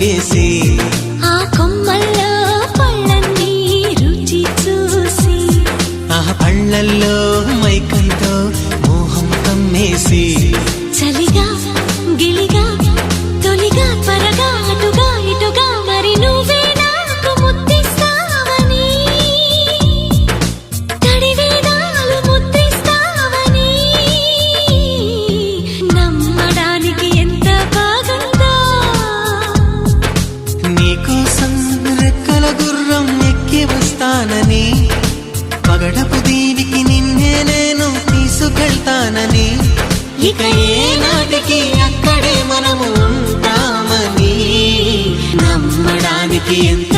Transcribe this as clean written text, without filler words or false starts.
ఎక్కేసి ఆ కొమ్మల్లో పళ్ళన్నీ రుచి చూసి ఆ పళ్ళల్లో మైకంతో మోహం కమ్మేసి చలిగా గిలిగా తొలిగా త్వరగా అటుగా ఇటుగా మరి నువ్వే నాకు ముద్దిస్తావని తడివేదాలు ముద్దిస్తావని నమ్మడానికి ఎంత బాగుందో నీకోసం రెక్కల గుర్రం ఎక్కి వస్తానని పగడపు దీనికి నిన్నే నేను తీసుకెళ్తానని ఇక ఏనాటికి అక్కడే మనము ఉంటామని నమ్మడానికి ఎంత